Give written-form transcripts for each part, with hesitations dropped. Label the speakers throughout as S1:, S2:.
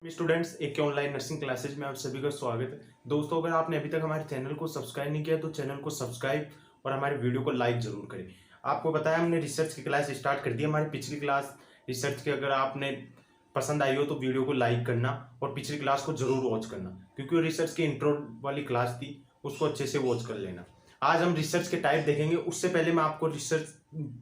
S1: Students एक online nursing classes में आप सभी का स्वागत है। दोस्तों, अगर आपने अभी तक हमारे चैनल को सब्सक्राइब नहीं किया तो चैनल को सब्सक्राइब और हमारे वीडियो को लाइक जरूर करें। आपको बताया हमने रिसर्च की क्लास स्टार्ट कर दी। हमारी पिछली क्लास रिसर्च की अगर आपने पसंद आई हो तो वीडियो को लाइक करना और पिछली क्लास को जरूर वॉच करना, क्योंकि वो रिसर्च की इंट्रो वाली क्लास थी, उसको अच्छे से वॉच कर लेना। आज हम रिसर्च के टाइप देखेंगे। उससे पहले मैं आपको रिसर्च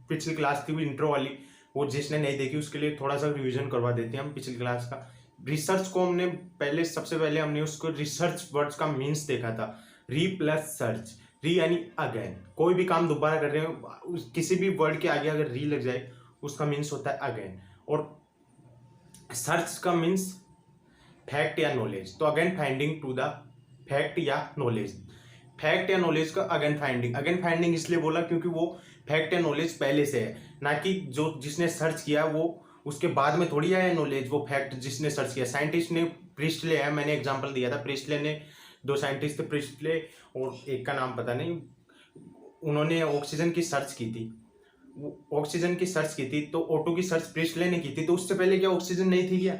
S1: पिछली क्लास थी वो इंट्रो वाली, वो जिसने नहीं देखी उसके लिए थोड़ा सा रिविजन करवा देते हैं हम पिछली क्लास का। रिसर्च को हमने सबसे पहले हमने उसको रिसर्च वर्ड्स का मीन्स देखा था। री प्लस सर्च, री यानी अगेन, कोई भी काम दोबारा कर रहे हो किसी भी वर्ड के आगे अगर री लग जाए उसका मीन्स होता है अगेन। और सर्च का मीन्स फैक्ट या नॉलेज, तो again finding to the fact या नॉलेज। फैक्ट या नॉलेज का अगेन फाइंडिंग, अगेन फाइंडिंग इसलिए बोला क्योंकि वो फैक्ट या नॉलेज पहले से है, ना कि जो जिसने सर्च किया वो उसके बाद में थोड़ी आया नॉलेज। वो फैक्ट जिसने सर्च किया, साइंटिस्ट ने प्रिस्टले है, मैंने एग्जांपल दिया था, प्रिस्टले ने, दो साइंटिस्ट थे प्रिस्टले और एक का नाम पता नहीं, उन्होंने ऑक्सीजन की सर्च की थी, ऑक्सीजन की सर्च की थी, तो O2 की सर्च प्रिस्टले ने की थी, तो उससे पहले क्या ऑक्सीजन नहीं थी क्या?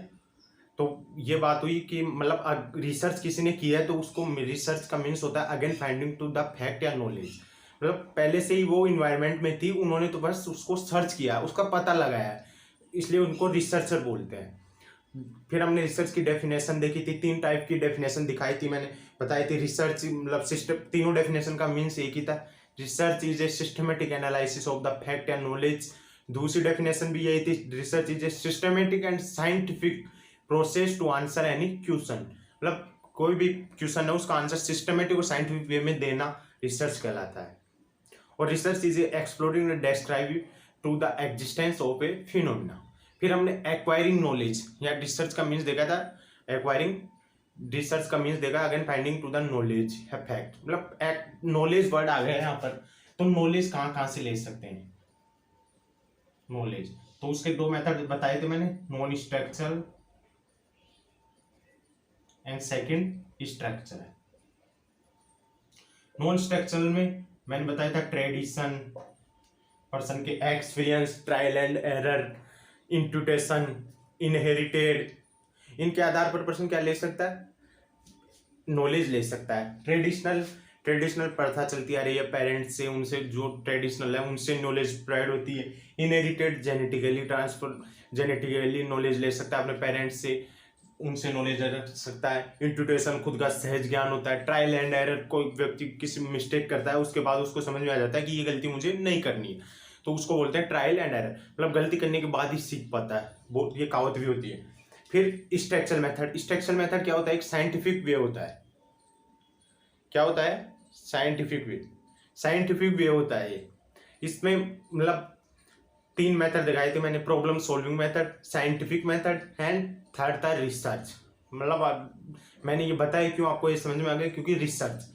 S1: तो ये बात हुई कि मतलब रिसर्च किसी ने किया है तो उसको रिसर्च का मीन्स होता है again finding to the fact या नॉलेज। मतलब पहले से ही वो इन्वायरमेंट में थी, उन्होंने तो बस उसको सर्च किया, उसका पता लगाया, इसलिए उनको रिसर्चर बोलते हैं। फिर हमने रिसर्च की डेफिनेशन देखी थी, 3 टाइप की डेफिनेशन दिखाई थी, मैंने बताई थी। रिसर्च मतलब सिस्टम, तीनों डेफिनेशन का मीन्स एक ही था, research is a systematic analysis of the fact and knowledge. दूसरी डेफिनेशन भी यही थी, research is a systematic and scientific process to answer any question. मतलब कोई भी क्वेश्चन है उसका आंसर सिस्टमेटिक और साइंटिफिक वे में देना रिसर्च कहलाता है। और research is exploring and describing to the existence of a phenomena. फिर हमने एक्वायरिंग नॉलेज या रिसर्च का मीन्स देखा था, एक्वायरिंग रिसर्च का मीन्स देखा again finding to the knowledge है फैक्ट। मतलब नॉलेज वर्ड आ गया यहाँ पर, तो नॉलेज कहाँ कहाँ से ले सकते हैं नॉलेज, तो उसके 2 मेथड बताए थे मैंने, non structural and second structure है। नॉन स्ट्रक्चरल में मैंने बताया था ट्रेडिशन, पर्सन के experience, trial and error, intuition, inherited, इनके आधार पर पर्सन क्या ले सकता है, नॉलेज ले सकता है। ट्रेडिशनल प्रथा चलती आ रही है पेरेंट्स से, उनसे जो ट्रेडिशनल है उनसे नॉलेज स्प्रेड होती है। Inherited genetically transfer, genetically knowledge ले सकता है अपने पेरेंट्स से, उनसे नॉलेज रख सकता है। इंट्यूटेशन खुद का सहज ज्ञान होता है। ट्रायल एंड एरर, कोई व्यक्ति किसी मिस्टेक करता है उसके बाद उसको समझ में आ जाता है कि ये गलती मुझे नहीं करनी है, तो उसको बोलते हैं ट्रायल एंड एरर, मतलब गलती करने के बाद ही सीख पाता है, वो ये कहावत भी होती है। फिर स्ट्रक्चरल मेथड, स्ट्रक्चरल मेथड क्या होता है, एक साइंटिफिक वे होता है। क्या होता है, साइंटिफिक वे, साइंटिफिक वे होता है ये। इसमें मतलब 3 मेथड दिखाए थे मैंने, problem solving method, scientific method and third था रिसर्च। मतलब मैंने ये बताया क्यों, आपको ये समझ में आ गया, क्योंकि रिसर्च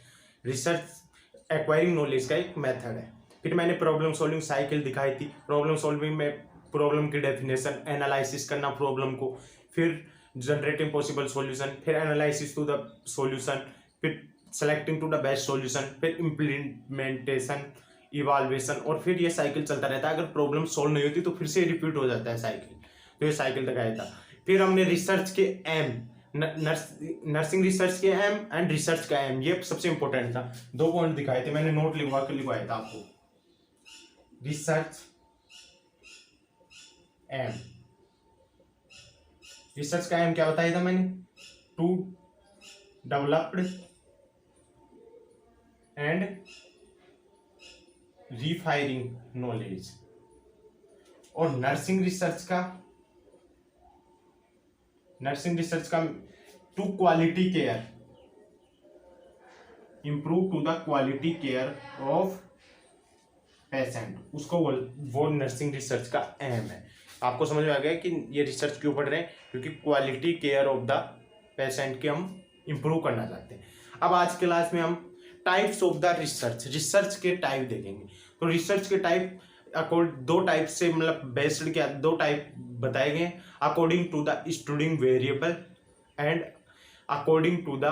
S1: एक्वायरिंग नॉलेज का एक मेथड है। फिर मैंने प्रॉब्लम सॉल्विंग साइकिल दिखाई थी। प्रॉब्लम सॉल्विंग में प्रॉब्लम की डेफिनेशन, एनालिसिस करना प्रॉब्लम को, फिर जनरेटिंग पॉसिबल सॉल्यूशन, फिर एनालिसिस टू द सॉल्यूशन, फिर selecting to the best solution, फिर इम्प्लीमेंटेशन, इवाल्वेशन, और फिर ये साइकिल चलता रहता है। अगर प्रॉब्लम सॉल्व नहीं होती तो फिर से रिपीट हो जाता है साइकिल, तो ये साइकिल दिखाया था। फिर हमने रिसर्च के एम, नर्सिंग रिसर्च के एम एंड रिसर्च का एम, ये सबसे इंपॉर्टेंट था। 2 पॉइंट दिखाए थे मैंने, नोट लिखवाया था आपको। रिसर्च एम, रिसर्च का एम क्या बताया था मैंने, to developed and refining knowledge. और नर्सिंग रिसर्च का to quality care, improve to the quality care of patient, उसको वो नर्सिंग रिसर्च का एम है। आपको समझ में आ गया कि ये रिसर्च क्यों पढ़ रहे हैं, क्योंकि quality care of the patient के हम इंप्रूव करना चाहते हैं। अब आज के क्लास में हम टाइप्स ऑफ द रिसर्च के टाइप देखेंगे। तो रिसर्च के टाइप अकॉर्डिंग 2 टाइप से, मतलब बेस्ड क्या 2 टाइप बताए गए, according to the studying variable and according to the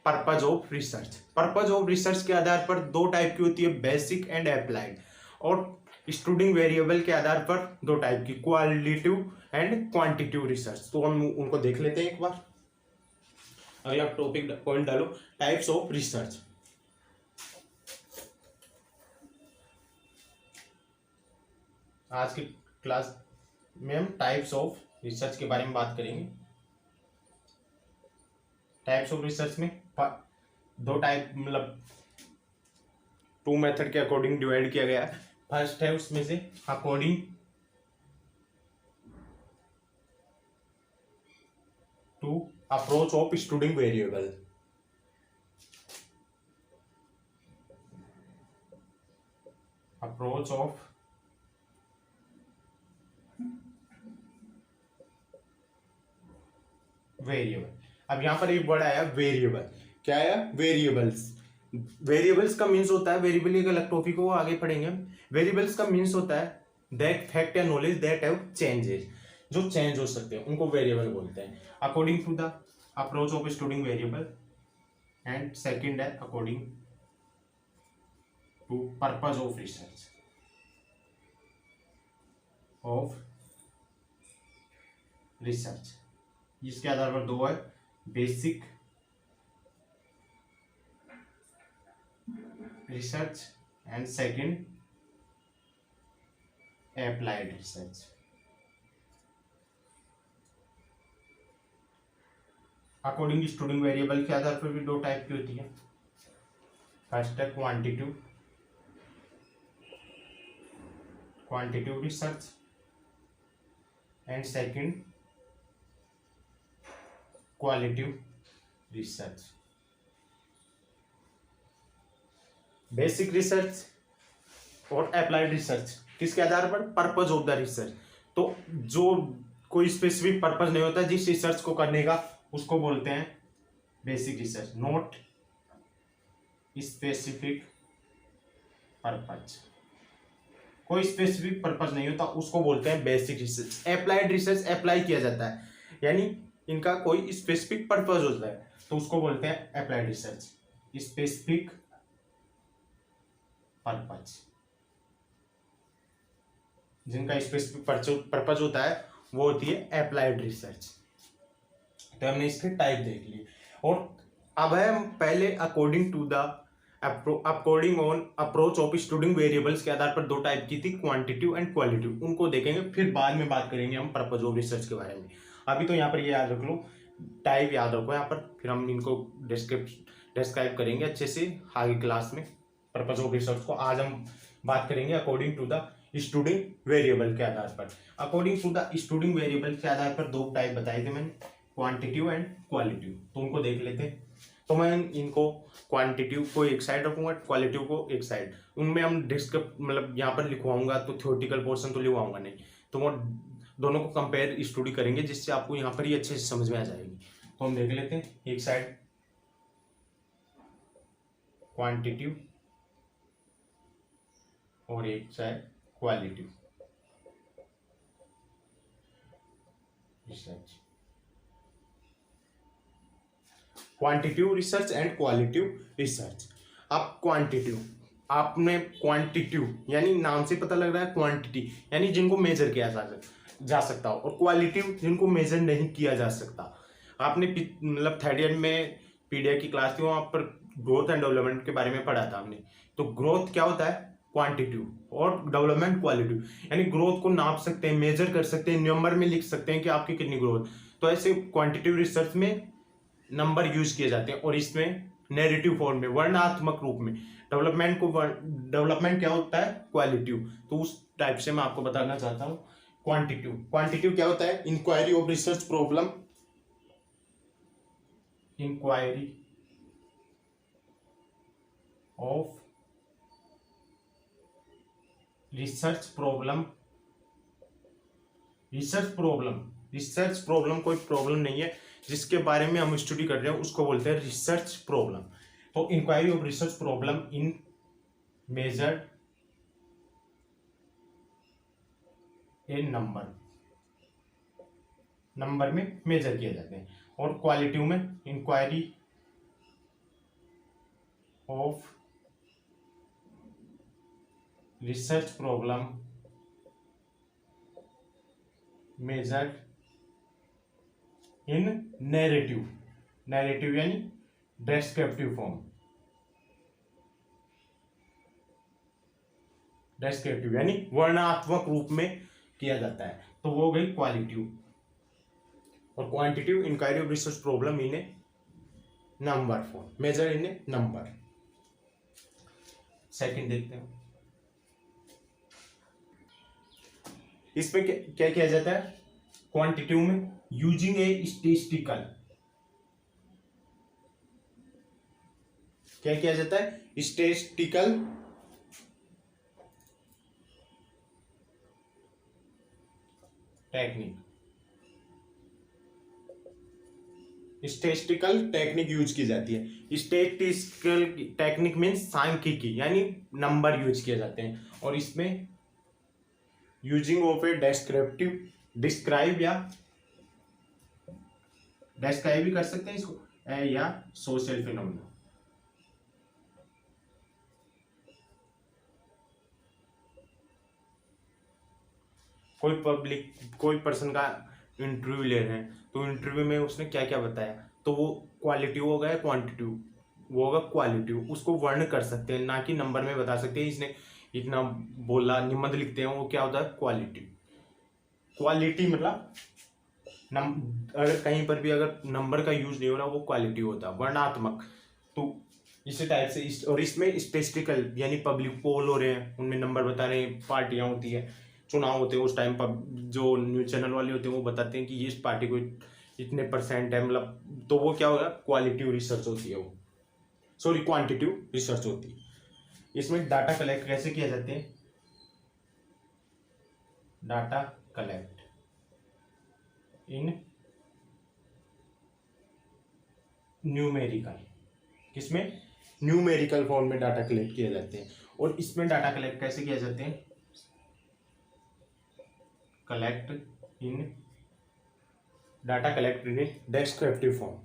S1: purpose of research. Purpose of research के आधार पर 2 टाइप की होती है, बेसिक एंड अप्लाइड। और स्टूडिंग वेरिएबल के आधार पर दो टाइप की, क्वालिटेटिव एंड क्वांटिटेटिव रिसर्च। तो हम उनको देख लेते हैं एक बार। अगला टॉपिक पॉइंट डालो, टाइप्स ऑफ रिसर्च। आज की क्लास में हम टाइप्स ऑफ रिसर्च के बारे में बात करेंगे। टाइप्स ऑफ रिसर्च में दो टाइप, मतलब 2 मेथड के अकॉर्डिंग डिवाइड किया गया है। फर्स्ट है उसमें से according to approach of studying variable. Approach of variable. अब यहां पर एक वर्ड आया वेरिएबल। क्या आया? वेरिएबल्स। वेरिएबल्स का मीन्स होता है, वेरिएबल एक अलग टॉपिक को आगे पढ़ेंगे हम। वेरिएबल्स का मीन्स होता है दैट फैक्ट या नॉलेज दैट हैव चेंजेस, जो चेंज हो सकते हैं उनको वेरिएबल बोलते हैं। According to the approach of studying variable, and second है according to purpose of research. इसके आधार पर दो है, basic research and second applied research. According studying variable के आधार पर भी दो टाइप की होती है। फर्स्ट है quantitative research and second qualitative research. Basic research और अप्लाइड रिसर्च किसके आधार पर? Purpose of the research. तो जो कोई स्पेसिफिक पर्पज नहीं होता जिस रिसर्च को करने का, उसको बोलते हैं basic research. Not specific purpose, कोई स्पेसिफिक पर्पज नहीं होता उसको बोलते हैं basic research. Applied research apply किया जाता है, यानी इनका कोई स्पेसिफिक पर्पज होता है, तो उसको बोलते हैं अप्लाइड रिसर्च। स्पेसिफिक पर्पज, जिनका स्पेसिफिक पर्पज होता है वो होती है अप्लाइड रिसर्च। तो हमने इसके टाइप देख लिए, और अब है हम पहले according to the according on approach of studying variables के आधार पर दो टाइप की थी, क्वांटिटेटिव एंड क्वालिटेटिव। उनको देखेंगे, फिर बाद में बात करेंगे हम पर्पज ऑफ रिसर्च के बारे में। अभी तो यहाँ पर ये याद रख लो, टाइप याद रखो यहाँ पर, फिर हम इनको डिस्क्राइब करेंगे अच्छे से आगे क्लास में। पर्पज ऑफ रिसर्च को आज हम बात करेंगे according to the studying variable के आधार पर। According to the studying variable के आधार पर दो टाइप बताए थे मैंने, क्वांटिटेटिव एंड क्वालिटेटिव। तो उनको देख लेते हैं। तो मैं इनको क्वांटिटेटिव को एक साइड रखूंगा, क्वालिटेटिव को एक साइड। उनमें हम मतलब यहाँ पर लिखवाऊंगा तो थ्योरेटिकल पोर्शन तो लिखवाऊंगा नहीं, तो वो दोनों को कंपेयर स्टडी करेंगे, जिससे आपको यहाँ पर ही अच्छे से समझ में आ जाएगी। तो हम देख लेते हैं, एक साइड क्वांटिटेटिव और एक side qualitative research. Quantitative research and qualitative research. अब क्वांटिटेटिव, आपने क्वांटिटेटिव यानी नाम से पता लग रहा है, क्वांटिटी यानी जिनको मेजर किया जा सकता हो, और क्वालिटेटिव जिनको मेजर नहीं किया जा सकता। आपने मतलब थर्ड ईयर में पीडीएफ की क्लास थी, वहां पर ग्रोथ एंड डेवलपमेंट के बारे में पढ़ा था हमने। तो ग्रोथ क्या होता है? क्वांटिटेटिव, और डेवलपमेंट क्वालिटेटिव, यानी ग्रोथ को नाप सकते हैं, मेजर कर सकते हैं, नंबर में लिख सकते हैं कि आपकी कितनी ग्रोथ। तो ऐसे क्वांटिटेटिव रिसर्च में नंबर यूज किए जाते हैं, और इसमें नैरेटिव फॉर्म में, वर्णनात्मक रूप में। डेवलपमेंट क्या होता है? क्वालिटेटिव। तो उस टाइप से मैं आपको बताना चाहता हूँ। क्वांटिटेटिव क्या होता है? Inquiry of research problem, inquiry of research problem. Research problem कोई प्रॉब्लम नहीं है, जिसके बारे में हम स्टडी कर रहे हैं उसको बोलते हैं रिसर्च प्रॉब्लम। तो inquiry of research problem in measured in number में मेजर किए जाते हैं। और क्वालिटेटिव में inquiry of research problem measured in narrative, narrative यानी डेस्क्रिप्टिव फॉर्म, डेस्क्रिप्टिव यानी वर्णनात्मक रूप में किया जाता है, तो वो हो गई क्वालिटिव। और quantitative inquiry of research problem in a number form, measure in a number. Second देखते हैं, इसमें क्या किया जाता है क्वांटिटिव में, यूजिंग ए स्टेटिस्टिकल, क्या किया जाता है statistical technique, statistical technique use की जाती है। स्टेटिस्टिकल टेक्निक मीन्स सांख्यिकी यानी नंबर यूज किए जाते हैं, और इसमें using of A descriptive, describe या डिस्क्राइब भी कर सकते हैं इसको, या सोशल फिनोमेना। कोई पर्सन का इंटरव्यू ले रहे हैं, तो इंटरव्यू में उसने क्या क्या बताया, तो वो क्वालिटिव होगा या क्वांटिटिव, वो होगा क्वालिटिव। उसको वर्ण कर सकते हैं, ना कि नंबर में बता सकते हैं इसने इतना बोला, निबंध लिखते हैं, वो क्या होता है क्वालिटी। क्वालिटी मतलब अगर कहीं पर भी अगर नंबर का यूज नहीं हो रहा वो क्वालिटी होता है, वर्णात्मक। तो इसी टाइप से और इसमें स्टेटिस्टिकल यानी पब्लिक पोल हो रहे हैं, उनमें नंबर बता रहे हैं, पार्टियां होती है, चुनाव होते हैं, उस टाइम पर जो न्यूज चैनल वाले होते हैं वो बताते हैं कि ये इस पार्टी को इतने परसेंट है, मतलब तो वो क्या होगा क्वालिटिव रिसर्च होती है, वो सॉरी क्वांटिटिव रिसर्च होती है। इसमें डाटा कलेक्ट कैसे किया जाते हैं, डाटा कलेक्ट इन न्यूमेरिकल, किसमें न्यूमेरिकल फॉर्म में डाटा कलेक्ट किए जाते हैं। और इसमें डाटा कलेक्ट कैसे किए जाते हैं, कलेक्ट इन डाटा कलेक्ट इन डेस्क्रिप्टिव फॉर्म,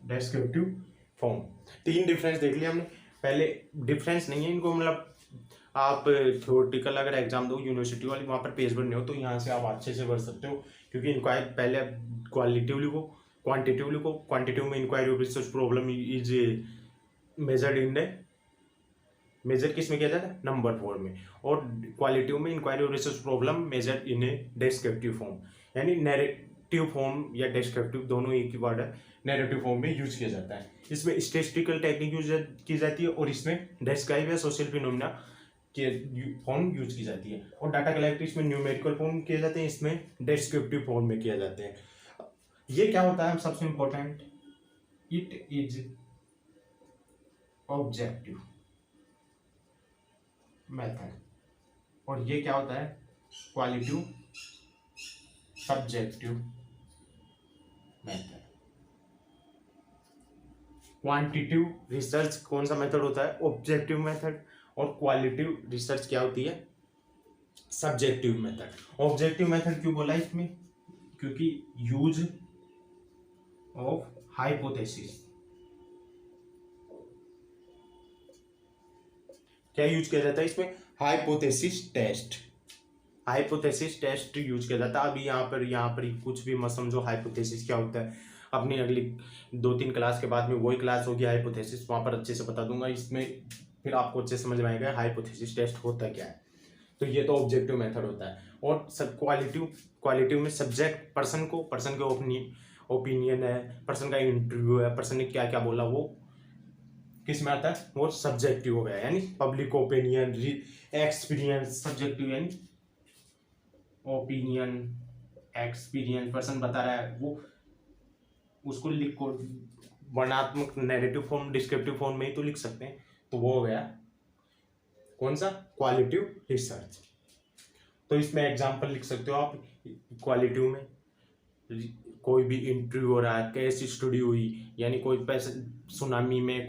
S1: डेस्क्रिप्टिव फॉर्म। तीन डिफरेंस देख लिया हमने, पहले डिफरेंस नहीं है इनको, मतलब आप थ्योरेटिकल अगर एग्जाम दो यूनिवर्सिटी वाली, वहाँ पर पेज भरने हो तो यहाँ से आप अच्छे से भर सकते हो, क्योंकि इंक्वायरी पहले क्वालिटिव लिखो, क्वांटिटिव लिखो। क्वांटिटिव में inquiry of research problem is measured in the, measure किस में किया जाता है नंबर फॉर्म में, और क्वालिटिव में inquiry of research problem measured in a descriptive form, यानी नैरेटिव फॉर्म या डेस्क्रिप्टिव दोनों एक ही वर्ड है, नैरेटिव फॉर्म में यूज किया जाता है। इसमें स्टैटिस्टिकल टेक्निक यूज की जाती है, और इसमें डिस्क्राइब या सोशल फिनोमेना के फॉर्म यूज की जाती है। और डाटा कलेक्ट इसमें न्यूमेरिकल फॉर्म किए जाते हैं, इसमें डेस्क्रिप्टिव फॉर्म में किया जाते हैं। ये क्या होता है सबसे important, it is objective method, और ये क्या होता है qualitative subjective method. Quantitative research कौन सा मेथड होता है, ऑब्जेक्टिव मेथड, और क्वालिटिव रिसर्च क्या होती है सब्जेक्टिव मेथड। ऑब्जेक्टिव मेथड क्यों बोला इसमें, क्योंकि यूज ऑफ हाइपोथेसिस, क्या यूज किया जाता है इसमें hypothesis test, hypothesis test use किया जाता है। अभी यहाँ पर कुछ भी मत समझो, हाइपोथेसिस क्या होता है अपनी अगली 2-3 क्लास के बाद में वही क्लास होगी हाइपोथेसिस, वहाँ पर अच्छे से बता दूंगा, इसमें फिर आपको अच्छे समझ में आएगा हाइपोथेसिस टेस्ट होता क्या है। तो ये तो ऑब्जेक्टिव मेथड होता है। और सब क्वालिटिव में सब्जेक्ट पर्सन के ओपिनियन है, पर्सन का इंटरव्यू है, पर्सन ने क्या क्या बोला, वो किस में आता है, वो सब्जेक्टिव हो गया, यानी पब्लिक ओपिनियन, एक्सपीरियंस, सब्जेक्टिव यानी ओपिनियन, एक्सपीरियंस, पर्सन बता रहा है, वो उसको लिखो वर्णात्मक नैरेटिव फॉर्म डिस्क्रिप्टिव फॉर्म में ही तो लिख सकते हैं, तो वो हो गया कौन सा क्वालिटिव रिसर्च। तो इसमें एग्जांपल लिख सकते हो आप, क्वालिटिव में कोई भी इंटरव्यू हो रहा है, कैसी स्टडी हुई, यानी कोई सुनामी में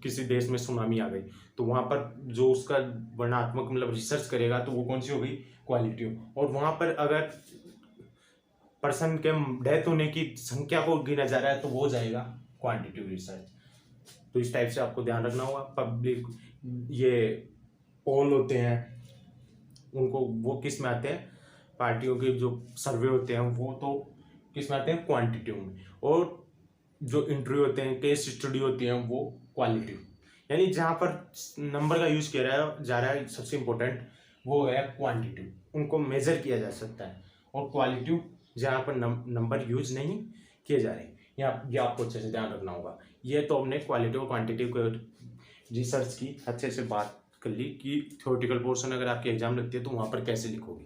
S1: किसी देश में सुनामी आ गई, तो वहाँ पर जो उसका वर्णात्मक मतलब रिसर्च करेगा तो वो कौन सी हो गई क्वालिटिव। और वहाँ पर अगर पर्सन के डेथ होने की संख्या को गिना जा रहा है तो वो हो जाएगा क्वांटिटेटिव रिसर्च। तो इस टाइप से आपको ध्यान रखना होगा। पब्लिक ये पोल होते हैं उनको वो किस में आते हैं, पार्टियों के जो सर्वे होते हैं वो तो किस में आते हैं, क्वांटिटिव में, और जो इंटरव्यू होते हैं, केस स्टडी होती है वो क्वालिटिव। यानी जहाँ पर नंबर का यूज किया जा रहा है सबसे इम्पोर्टेंट वो है क्वांटिटिव, उनको मेजर किया जा सकता है, और क्वालिटिव जहाँ पर नंबर यूज नहीं किए जा रहे हैं। ये आपको अच्छे से ध्यान रखना होगा। ये तो हमने क्वालिटिव और क्वांटिटिव रिसर्च की अच्छे से बात कर ली कि थ्योरेटिकल पोर्शन अगर आपकी एग्जाम लगती है तो वहाँ पर कैसे लिखोगे।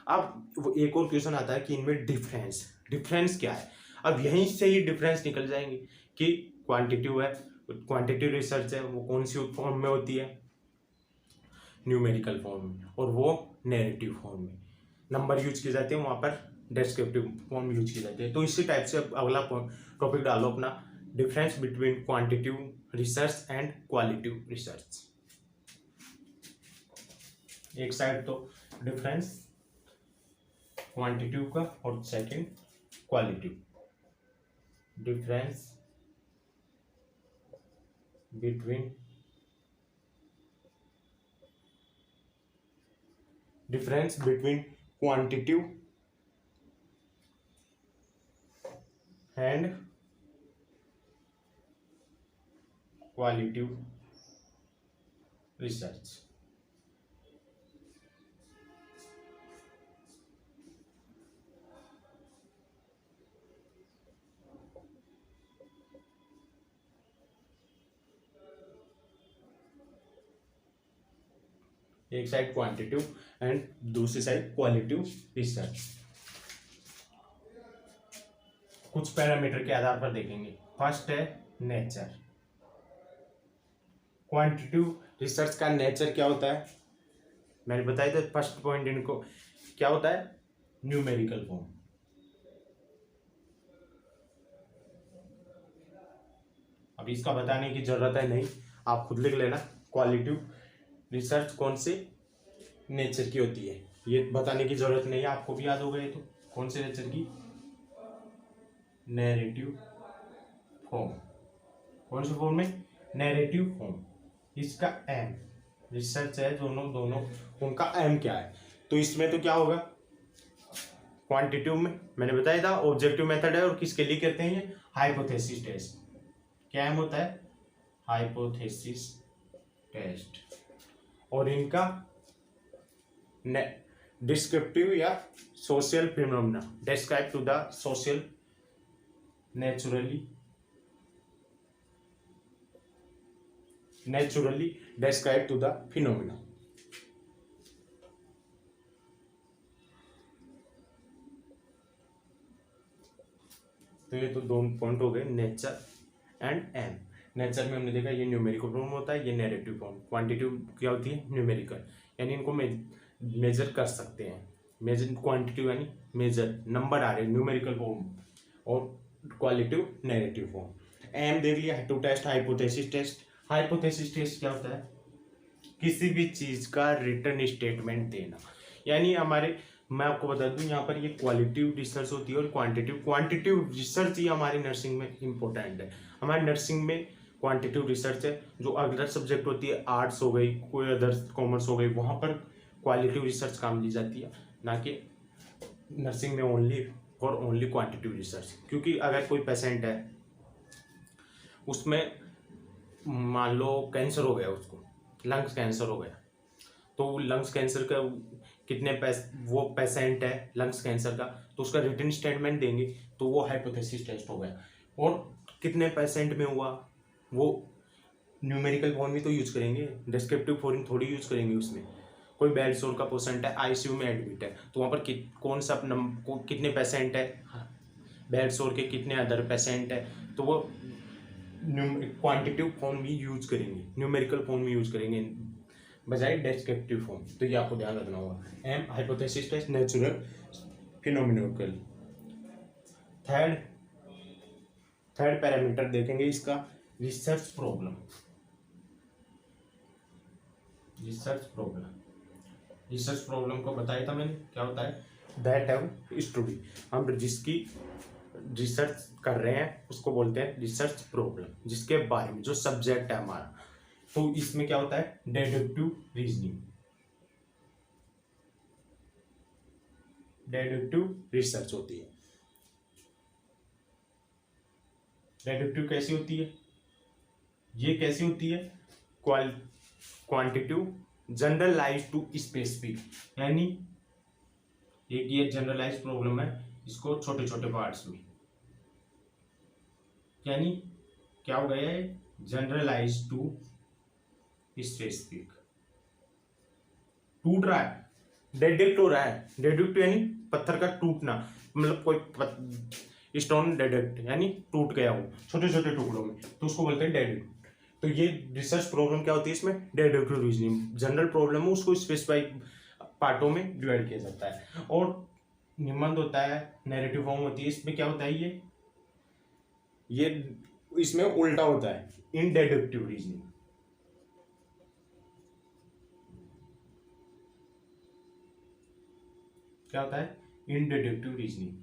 S1: अब वो एक और क्वेश्चन आता है कि इनमें डिफरेंस क्या है। अब यहीं से ही डिफरेंस निकल जाएंगे कि क्वांटिटिव है, क्वांटिटिव रिसर्च है वो कौन सी फॉर्म में होती है, न्यूमेरिकल फॉर्म में, और वो नैरेटिव फॉर्म में नंबर यूज किए जाते हैं, वहाँ पर डेस्क्रिप्टिव फॉर्म यूज की जाती है। तो इसी टाइप से अब अगला टॉपिक डालो अपना, difference between quantitative research and qualitative research. एक साइड तो डिफरेंस क्वांटिटिव का और second qualitative. Difference between quantitative and qualitative research. एक साइड क्वांटिटिव एंड दूसरी साइड क्वालिटिव रिसर्च। कुछ पैरामीटर के आधार पर देखेंगे। फर्स्ट है नेचर। क्वांटिटिव रिसर्च का नेचर क्या होता है, मैंने बताया था फर्स्ट पॉइंट इनको क्या होता है, न्यूमेरिकल फॉर्म। अब इसका बताने की जरूरत है नहीं, आप खुद लिख लेना। क्वालिटिव रिसर्च कौन से नेचर की होती है ये बताने की जरूरत नहीं है, आपको भी याद होगा ये तो। कौन से नेचर की, नैरेटिव फॉर्म। कौन से फॉर्म में, नैरेटिव फॉर्म। इसका एम रिसर्च है, दोनों उनका एम क्या है। तो इसमें तो क्या होगा, क्वांटिटिव में मैंने बताया था ऑब्जेक्टिव मेथड है, और किसके लिए कहते हैं ये, हाइपोथेसिस टेस्ट। क्या एम होता है, हाइपोथेसिस टेस्ट। और इनका डिस्क्रिप्टिव या social phenomena, describe to the social naturally describe to the phenomena। तो ये तो दो पॉइंट हो गए, नेचर एंड एम। नेचर में हमने देखा ये न्यूमेरिकल फॉर्म होता है, ये नैरेटिव फॉर्म। क्वांटिटिव क्या होती है, न्यूमेरिकल, यानी इनको मेजर कर सकते हैं। मेजर क्वांटिटिव यानी मेजर नंबर आ रहे हैं, न्यूमेरिकल फॉर्म, और क्वालिटिव नैरेटिव फॉर्म। एम देख लिया, to test hypothesis test. Hypothesis test क्या होता है, किसी भी चीज का रिटर्न स्टेटमेंट देना। यानी हमारे, मैं आपको बता दूं यहाँ पर ये क्वालिटिव रिसर्च होती है और क्वांटिटिव रिसर्च ही हमारी नर्सिंग में इंपॉर्टेंट है। हमारी नर्सिंग में क्वांटिटिव रिसर्च है, जो अदर सब्जेक्ट होती है, आर्ट्स हो गई, कोई अदर कॉमर्स हो गई, वहाँ पर क्वालिटिव रिसर्च काम ली जाती है, ना कि नर्सिंग में ओनली क्वांटिटिव रिसर्च। क्योंकि अगर कोई पेशेंट है उसमें मान लो कैंसर हो गया, उसको लंग्स कैंसर हो गया, तो लंग्स कैंसर का कितने वो पेशेंट है लंग्स कैंसर का, तो उसका रिटन स्टेटमेंट देंगे, तो वो हाइपोथेसिस टेस्ट हो गया। और कितने पेशेंट में हुआ, वो न्यूमेरिकल फॉर्म भी तो यूज करेंगे, डिस्क्रिप्टिव फॉर्म थोड़ी यूज करेंगे। उसमें कोई बेड सोर का पेशेंट है, आईसीयू में एडमिट है, तो वहाँ पर कौन सा कितने पेशेंट है, बेड सोर के कितने अदर पेशेंट है, तो वो क्वांटिटिव फॉर्म ही यूज करेंगे, न्यूमेरिकल फॉर्म ही यूज करेंगे बजाय डिस्क्रिप्टिव फॉर्म। तो ये आपको ध्यान रखना होगा। Aim hypothesis test, natural phenomenal. Third parameter देखेंगे इसका, रिसर्च प्रॉब्लम। रिसर्च प्रॉब्लम को बताया था मैंने, क्या होता है, दैट हैव स्टडी, हम जिसकी रिसर्च कर रहे हैं उसको बोलते हैं रिसर्च प्रॉब्लम, जिसके बारे में जो सब्जेक्ट है हमारा। तो इसमें क्या होता है, डेडक्टिव रीजनिंग, डेडक्टिव रिसर्च होती है। डेडक्टिव कैसी होती है, ये कैसी होती है, क्वांटिटिव जनरलाइज टू स्पेसिफिक, यानी एक ये जनरलाइज प्रॉब्लम है, इसको छोटे छोटे पार्ट्स में, यानी क्या हो गया है, जनरलाइज टू स्पेसिफिक। टूट रहा है, डेडक्ट हो रहा है, डेडक्ट यानी पत्थर का टूटना, मतलब कोई स्टोन डेडक्ट यानी टूट गया हो छोटे छोटे टुकड़ों में, तो उसको बोलते हैं डेडक्ट। तो ये रिसर्च प्रॉब्लम क्या होती है, इसमें डेडक्टिव रीजनिंग, जनरल प्रॉब्लम है उसको स्पेसिफाइड पार्टों में डिवाइड किया जाता है। और निबंध होता है, नैरेटिव फॉर्म होती है, इसमें क्या होता है, ये इसमें उल्टा होता है, इन डेडक्टिव रीजनिंग। क्या होता है, इन डेडक्टिव रीजनिंग,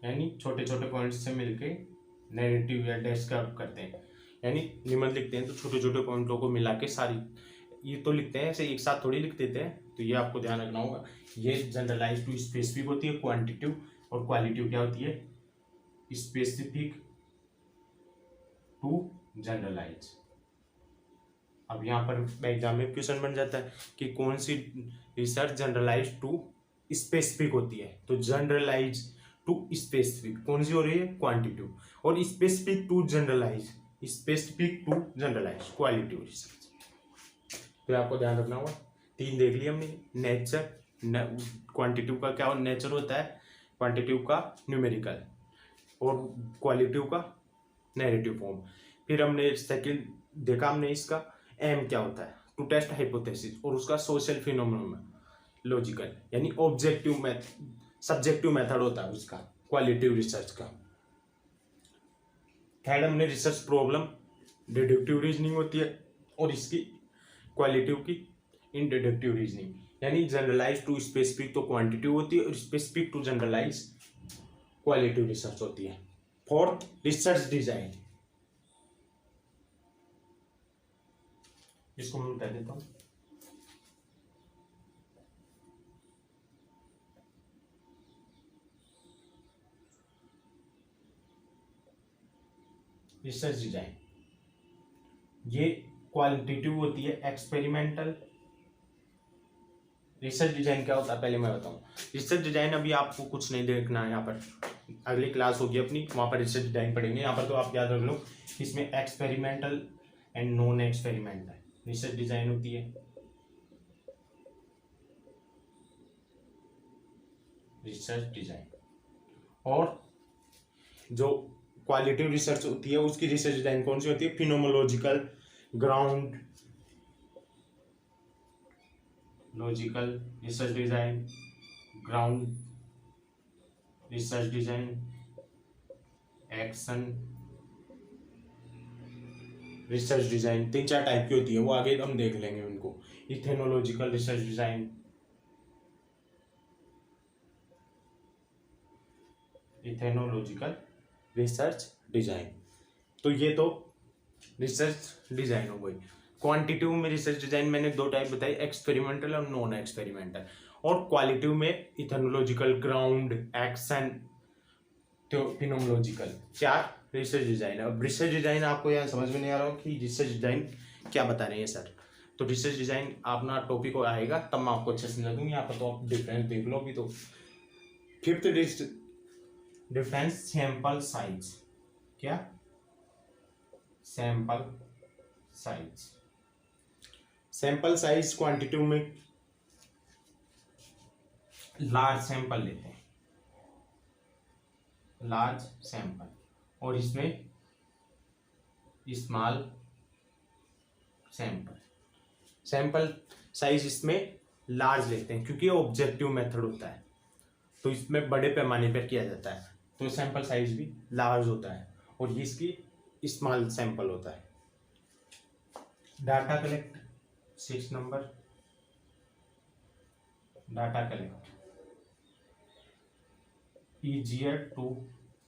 S1: यानी छोटे छोटे पॉइंट्स से मिलके नैरेटिव या डिस्क्राइब करते हैं, यानी निबंध लिखते हैं तो छोटे छोटे पॉइंटों को मिला के सारी ये तो लिखते हैं, ऐसे एक साथ थोड़ी लिख देते हैं, तो ये आपको ध्यान रखना होगा। ये जनरलाइज टू स्पेसिफिक होती है क्वांटिटिव, और क्वालिटिव क्या होती है, स्पेसिफिक टू जनरलाइज। अब यहाँ पर एग्जाम में क्वेश्चन बन जाता है कि कौन सी रिसर्च जनरलाइज टू स्पेसिफिक होती है, तो जनरलाइज टू स्पेसिफिक कौन सी हो रही है, क्वांटिटिव, और specific to generalise, specific to generalise qualitative research. तो आपको ध्यान रखना होगा, तीन देख लिया हमने, नेचर, क्वांटिटिव का क्या नेचर होता है, क्वांटिटिव का न्यूमेरिकल, और क्वालिटिव का नैरेटिव फॉर्म। फिर हमने सेकंड देखा हमने इसका एम क्या होता है, टू टेस्ट हाइपोथेसिस, और उसका सोशल फिनोमेनोलॉजिकल यानी ऑब्जेक्टिव सब्जेक्टिव मेथड होता है उसका, क्वालिटिव रिसर्च का। थर्ड हमने रिसर्च प्रॉब्लम, डिडक्टिव रीजनिंग होती है, और इसकी क्वालिटिव की इन डिडक्टिव रीजनिंग, यानी जनरलाइज टू स्पेसिफिक तो क्वांटिटिव होती है, और specific to generalise qualitative research होती है। फोर्थ रिसर्च डिजाइन, इसको मैं बता देता हूं, रिसर्च डिजाइन ये क्वालिटेटिव होती है, एक्सपेरिमेंटल। रिसर्च डिजाइन क्या होता है पहले मैं बताऊं, रिसर्च डिजाइन अभी आपको कुछ नहीं देखना है, यहाँ पर अगली क्लास होगी अपनी, वहां पर रिसर्च डिजाइन पढ़ेंगे। यहाँ पर तो आप याद रख लो, इसमें experimental and non experimental research design होती है। रिसर्च डिजाइन, और जो क्वालिटेटिव रिसर्च होती है उसकी रिसर्च डिजाइन कौन सी होती है, phenomenological, ground logical research design, ground research design, action research design, तीन चार टाइप की होती है, वो आगे हम देख लेंगे उनको। इथेनोलॉजिकल रिसर्च डिजाइन, इथेनोलॉजिकल रिसर्च डिजाइन, तो ये तो रिसर्च डिजाइन हो गई। क्वांटिटिव में रिसर्च डिजाइन मैंने दो टाइप बताई, एक्सपेरिमेंटल और नॉन एक्सपेरिमेंटल, और क्वालिटिव में इथेनोलॉजिकल, ग्राउंड, एक्शन, तो फिनोमोलॉजिकल, चार रिसर्च डिजाइन। अब रिसर्च डिजाइन आपको यहाँ समझ में नहीं आ रहा हो कि रिसर्च डिजाइन क्या बता रहे हैं सर, तो रिसर्च डिजाइन अपना टॉपिक आएगा तब मैं आपको अच्छे से समझा दूंगी। यहाँ पर तो आप डिफरेंस देख लो अभी तो। फिफ्थ डिफरेंस सैंपल साइज, क्या, sample size, sample size quantitative में लार्ज सैंपल लेते हैं, लार्ज सैंपल, और इसमें स्मॉल सैंपल। सैंपल साइज इसमें लार्ज लेते हैं क्योंकि ऑब्जेक्टिव मेथड होता है, तो इसमें बड़े पैमाने पर किया जाता है, तो सैंपल साइज भी लार्ज होता है, और ये इसकी स्मॉल सैंपल होता है। Data collect, 6 number, data collect, easier to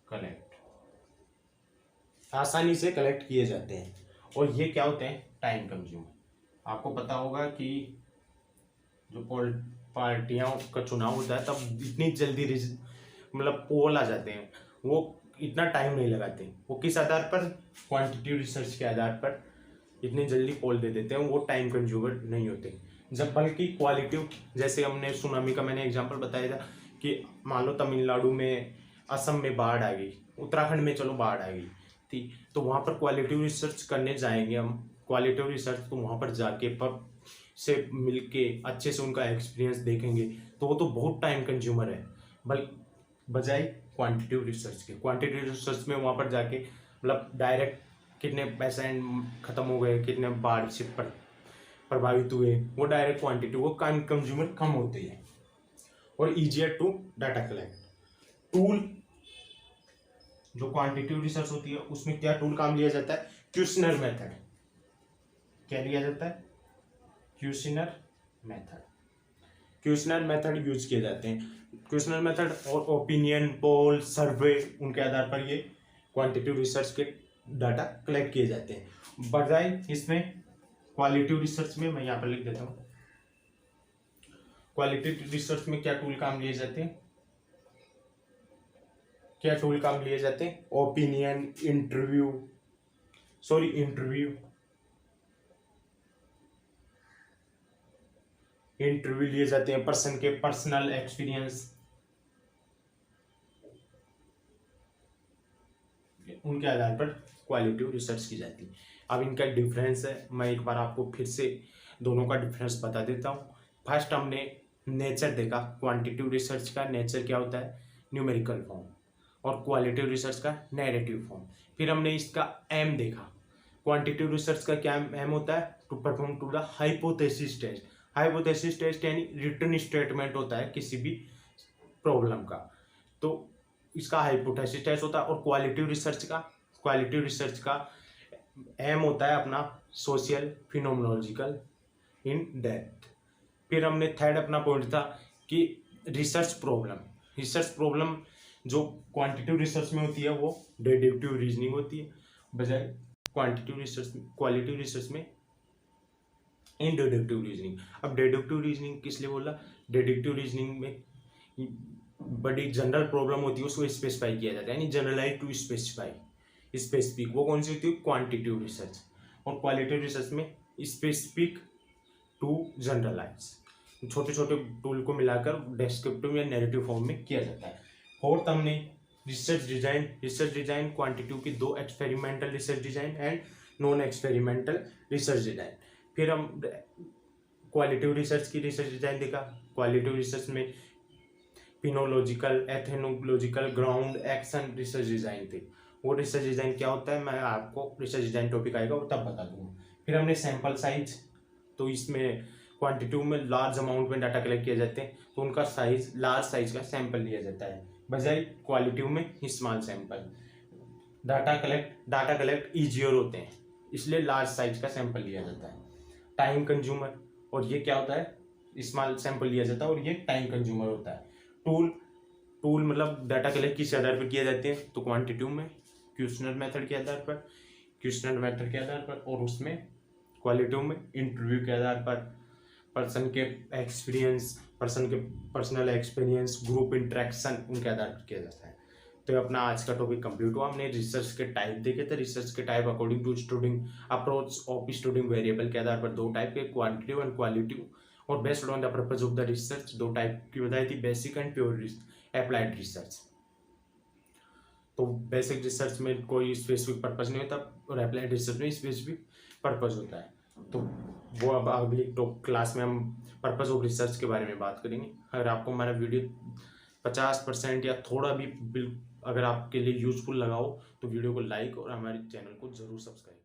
S1: collect, आसानी से कलेक्ट किए जाते हैं। और ये क्या होते हैं, टाइम कंज्यूमर। आपको पता होगा कि जो पार्टियां का चुनाव होता है तब इतनी जल्दी मतलब पोल आ जाते हैं, वो इतना टाइम नहीं लगाते। वो किस आधार पर, क्वांटिटी रिसर्च के आधार पर इतनी जल्दी पोल दे देते हैं, वो टाइम कंज्यूमर नहीं होते। जब बल्कि क्वालिटिव, जैसे हमने सुनामी का मैंने एग्जांपल बताया था कि मान लो तमिलनाडु में, असम में बाढ़ आ गई, उत्तराखंड में चलो बाढ़ आ गई थी, तो वहाँ पर क्वालिटिव रिसर्च करने जाएंगे हम। क्वालिटिव रिसर्च तो वहाँ पर जाके पब से मिलके अच्छे से उनका एक्सपीरियंस देखेंगे, तो वो तो बहुत टाइम कंज्यूमर है बजाय क्वांटिटिव रिसर्च के। क्वांटिटिव रिसर्च में वहाँ पर जाके मतलब डायरेक्ट कितने पेशेंट खत्म हो गए, कितने बाढ़ से प्रभावित हुए, वो डायरेक्ट क्वांटिटी, वो कंज्यूमर कम होते हैं। और easier to data collect tool, जो क्वांटिटिव रिसर्च होती है उसमें क्या टूल काम लिया जाता है, क्वेश्चनर मेथड। क्या लिया जाता है, questionnaire method. Questionnaire method use किए जाते हैं। क्वेश्चनर मेथड और ओपिनियन पोल सर्वे, उनके आधार पर ये क्वांटिटिव रिसर्च के डाटा कलेक्ट किए जाते हैं। बजाय इसमें क्वालिटिव रिसर्च में, मैं यहाँ पर लिख देता हूँ, क्वालिटिव रिसर्च में क्या टूल काम लिए जाते हैं, क्या टूल काम लिए जाते हैं, ओपिनियन, इंटरव्यू लिए जाते हैं, पर्सन के पर्सनल एक्सपीरियंस, उनके आधार पर क्वालिटिव रिसर्च की जाती है। अब इनका डिफरेंस है, मैं एक बार आपको फिर से दोनों का डिफरेंस बता देता हूँ। फर्स्ट हमने नेचर देखा, क्वांटिटिव रिसर्च का नेचर क्या होता है, न्यूमेरिकल फॉर्म, और क्वालिटिव रिसर्च का नैरेटिव फॉर्म। फिर हमने इसका एम देखा, क्वांटिटिव रिसर्च का क्या एम होता है, to perform to the hypothesis test. Hypothesis test यानी रिटन स्टेटमेंट होता है किसी भी प्रॉब्लम का, तो इसका हाइपोथेसिस टेस्ट होता है। और क्वालिटिव रिसर्च का एम होता है अपना सोशल फिनोमिनोलॉजिकल इन डेप्थ। फिर हमने थर्ड अपना पॉइंट था कि रिसर्च प्रॉब्लम जो क्वांटिटिव रिसर्च में होती है वो डिडक्टिव रीजनिंग होती है, बजाय क्वालिटिव रिसर्च में इन डिडक्टिव रीजनिंग। अब डिडक्टिव रीजनिंग किस लिए बोला, डिडक्टिव रीजनिंग में बड़ी जनरल प्रॉब्लम होती है, उसको स्पेसिफाई किया जाता है, यानी जनरलाइज टू स्पेसिफिक, वो कौन सी होती है, क्वांटिटिव रिसर्च। और क्वालिटिव रिसर्च में स्पेसिफिक टू जनरलाइज, छोटे छोटे टूल को मिलाकर डिस्क्रिप्टिव या नैरेटिव फॉर्म में किया जाता है। फोर्थ हमने रिसर्च डिजाइन क्वांटिटिव की दो, experimental research design and non experimental research design. फिर हम क्वालिटिव रिसर्च की रिसर्च डिजाइन देखा। क्वालिटिव रिसर्च में पिनोलॉजिकल, एथेनोलॉजिकल, ग्राउंड एक्शन रिसर्च डिजाइन थे। वो रिसर्च डिजाइन क्या होता है, मैं आपको रिसर्च डिजाइन टॉपिक आएगा और तब बता दूंगा। फिर हमने सैंपल साइज, तो इसमें क्वांटिटिव में लार्ज अमाउंट में डाटा कलेक्ट किए जाते हैं, तो उनका साइज, लार्ज साइज का सैंपल लिया जाता है, बजाय क्वालिटिव में small sample. Data collect easier होते हैं, इसलिए लार्ज साइज का सैंपल लिया जाता है। टाइम कंज्यूमर, और ये क्या होता है, स्मॉल सैंपल लिया जाता है और ये टाइम कंज्यूमर होता है। टूल मतलब डाटा कलेक्ट किस आधार पर किए जाते हैं, तो क्वांटिटिव में क्वेश्चनर मेथड के आधार पर, और उसमें क्वालिटिव में इंटरव्यू के आधार पर, पर्सन के पर्सनल एक्सपीरियंस, ग्रुप इंटरेक्शन, उनके आधार पर किया जाता है। तो अपना आज का टॉपिक कंप्लीट हुआ। हमने रिसर्च के टाइप देखे थे। रिसर्च के type according to studying approach of studying variable के आधार पर दो टाइप के, क्वांटिटिव एंड क्वालिटिव, और based on the purpose of the research दो टाइप की बताई थी, basic and pure applied research. तो बेसिक रिसर्च में कोई स्पेसिफिक पर्पज नहीं होता और अप्लाइड रिसर्च में स्पेसिफिक पर्पज होता है। तो वो अब अगली क्लास में हम पर्पज ऑफ रिसर्च के बारे में बात करेंगे। अगर आपको हमारा वीडियो 50% या थोड़ा भी अगर आपके लिए यूजफुल लगा हो तो वीडियो को लाइक और हमारे चैनल को जरूर सब्सक्राइब